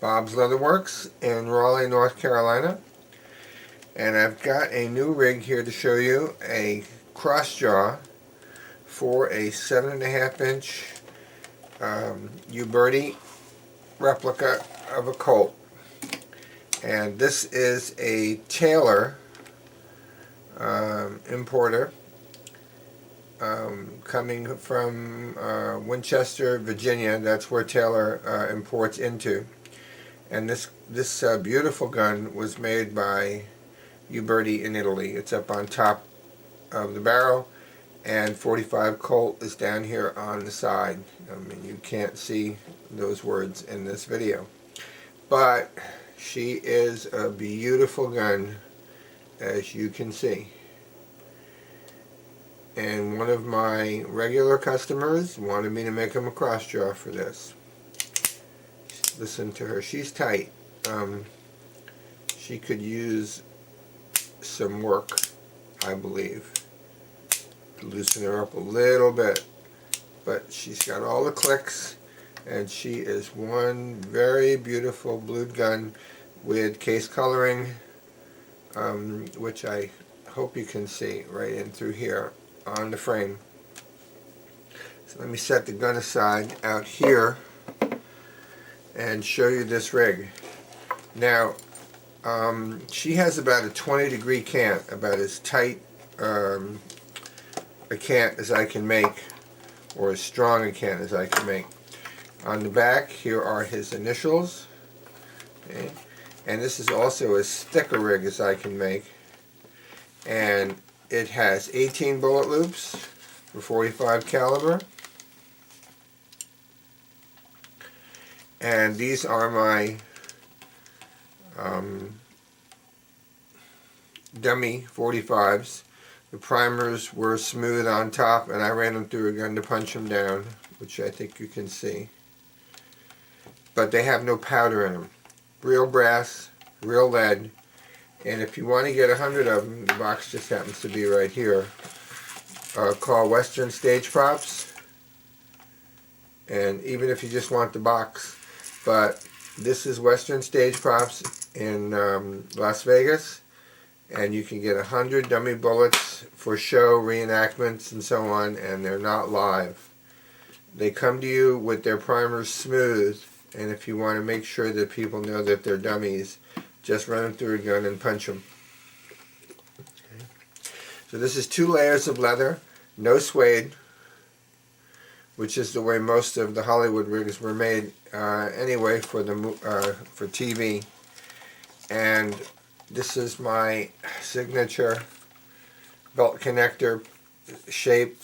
Bob's Leatherworks in Raleigh, North Carolina, and I've got a new rig here to show you, a cross jaw for a 7.5-inch Uberti replica of a Colt. And this is a Taylor importer coming from Winchester, Virginia. That's where Taylor imports into. And this beautiful gun was made by Uberti in Italy. It's up on top of the barrel, and 45 Colt is down here on the side. I mean, you can't see those words in this video, but she is a beautiful gun, as you can see. And one of my regular customers wanted me to make him a cross jaw for this. Listen to her. She's tight. She could use some work, I believe, to loosen her up a little bit. But she's got all the clicks, and she is one very beautiful blued gun with case coloring, which I hope you can see right in through here on the frame. So let me set the gun aside out here and show you this rig. Now, she has about a 20-degree cant, about as tight a cant as I can make, or as strong a cant as I can make. On the back, here are his initials, okay? And this is also as thick a rig as I can make. And it has 18 bullet loops for .45 caliber. And these are my dummy 45s. The primers were smooth on top, and I ran them through a gun to punch them down, which I think you can see. But they have no powder in them. Real brass, real lead. And if you want to get 100 of them, the box just happens to be right here. Call Western Stage Props. And even if you just want the box. But this is Western Stage Props in Las Vegas. And you can get 100 dummy bullets for show, reenactments, and so on. And they're not live. They come to you with their primers smooth. And if you want to make sure that people know that they're dummies, just run them through a gun and punch them. Okay. So this is 2 layers of leather, no suede, which is the way most of the Hollywood rigs were made anyway for TV. And this is my signature belt connector shape.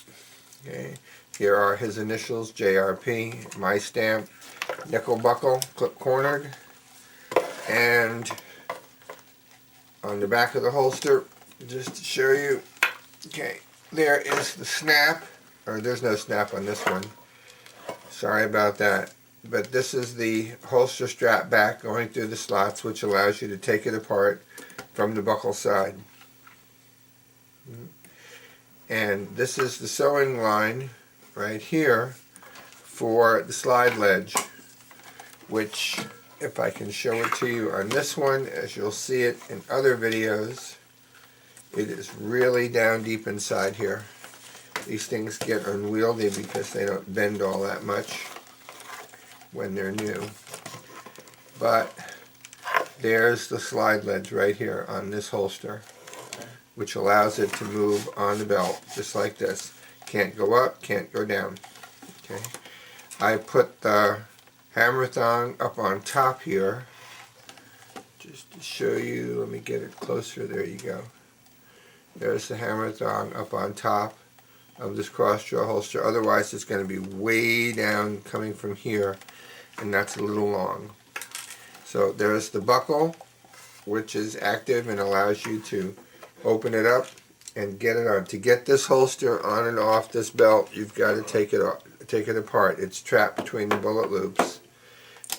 Okay. Here are his initials, JRP, my stamp, nickel buckle, clip cornered, and on the back of the holster, just to show you, okay, there is the snap, or there's no snap on this one, sorry about that, but this is the holster strap back going through the slots, which allows you to take it apart from the buckle side. And this is the sewing line right here for the slide ledge, which, if I can show it to you on this one, as you'll see it in other videos, it is really down deep inside here. These things get unwieldy because they don't bend all that much when they're new. But there's the slide ledge right here on this holster, which allows it to move on the belt, just like this. Can't go up, can't go down. Okay. I put the hammer thong up on top here, just to show you. Let me get it closer. There you go. There's the hammer thong up on top of this cross jaw holster. Otherwise, it's going to be way down coming from here, and that's a little long. So there's the buckle, which is active and allows you to open it up and get it on. To get this holster on and off this belt, you've got to take it apart. It's trapped between the bullet loops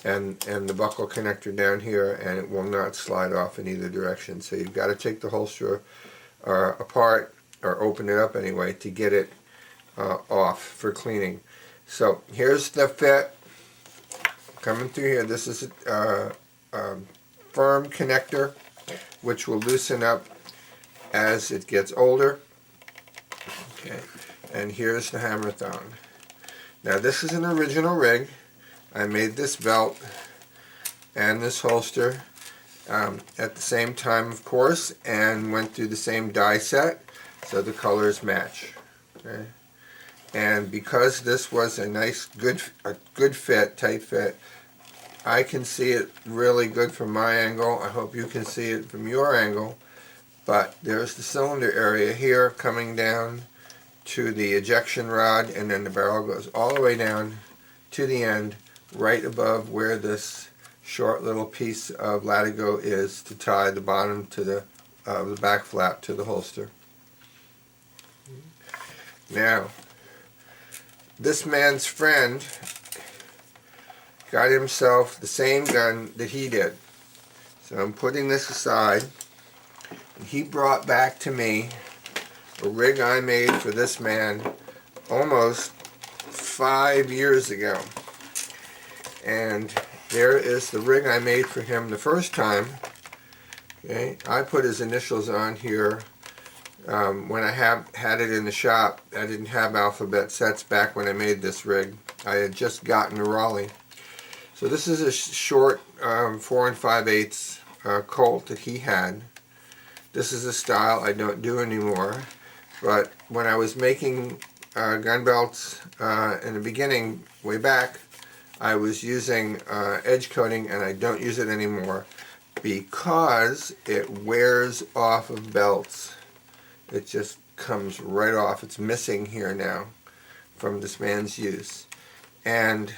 and the buckle connector down here, and it will not slide off in either direction. So you've got to take the holster apart, or open it up anyway, to get it off for cleaning. So here's the fit coming through here. This is a firm connector, which will loosen up as it gets older. Okay, and here's the hammer thong. Now this is an original rig. I made this belt and this holster at the same time, of course, and went through the same die set so the colors match. Okay, and because this was a nice, good fit, tight fit, I can see it really good from my angle. I hope you can see it from your angle. But there's the cylinder area here coming down to the ejection rod, and then the barrel goes all the way down to the end, right above where this short little piece of latigo is to tie the bottom to the back flap to the holster. Now, this man's friend got himself the same gun that he did. So I'm putting this aside. And he brought back to me a rig I made for this man almost 5 years ago. And there is the rig I made for him the first time. Okay, I put his initials on here. When I had it in the shop, I didn't have alphabet sets back when I made this rig. I had just gotten to Raleigh. So this is a short 4 5/8 Colt that he had. This is a style I don't do anymore. But when I was making gun belts in the beginning, way back, I was using edge coating, and I don't use it anymore because it wears off of belts. It just comes right off. It's missing here now from this man's use. And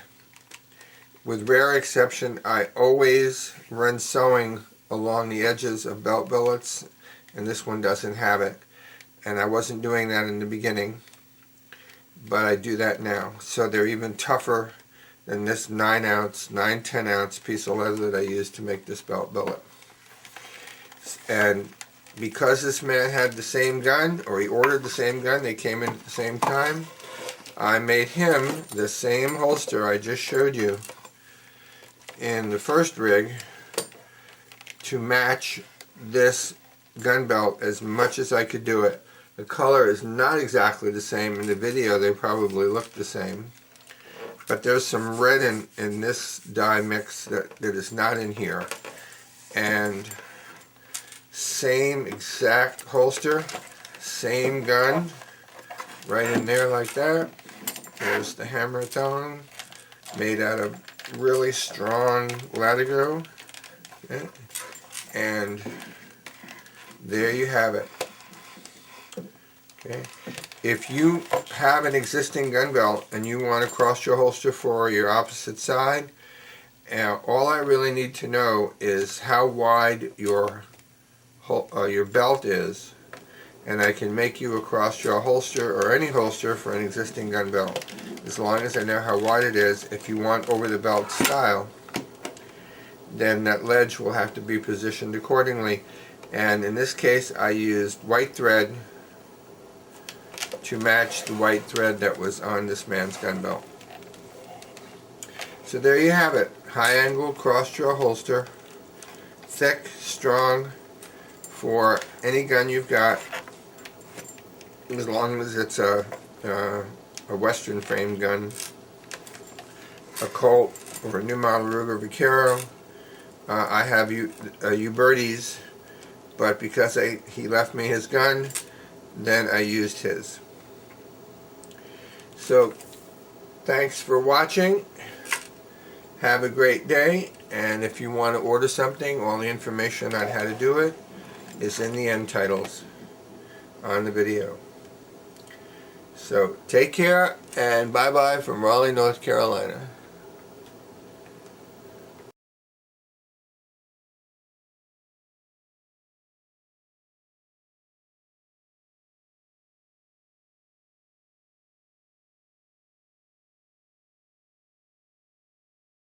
with rare exception, I always run sewing along the edges of belt billets, and this one doesn't have it. And I wasn't doing that in the beginning, but I do that now. So they're even tougher than this 10 ounce piece of leather that I used to make this belt billet. And because this man had the same gun, or he ordered the same gun, they came in at the same time, I made him the same holster I just showed you in the first rig to match this gun belt as much as I could do it. The color is not exactly the same. In the video they probably look the same, but there's some red in this dye mix that is not in here. And same exact holster, same gun, right in there like that. There's the hammer thong, made out of really strong latigo. Okay. And there you have it. Okay. If you have an existing gun belt and you want to cross your holster for your opposite side, all I really need to know is how wide your belt is, and I can make you a cross-jaw holster or any holster for an existing gun belt, as long as I know how wide it is. If you want over-the-belt style, then that ledge will have to be positioned accordingly. And in this case, I used white thread to match the white thread that was on this man's gun belt. So there you have it. High-angle cross-jaw holster, thick, strong, for any gun you've got, as long as it's a Western frame gun, a Colt or a new model Ruger Vaquero. I have Ubertis, but because he left me his gun, then I used his. So thanks for watching. Have a great day, and if you want to order something, all the information on how to do it is in the end titles on the video. So take care, and bye-bye from Raleigh, North Carolina.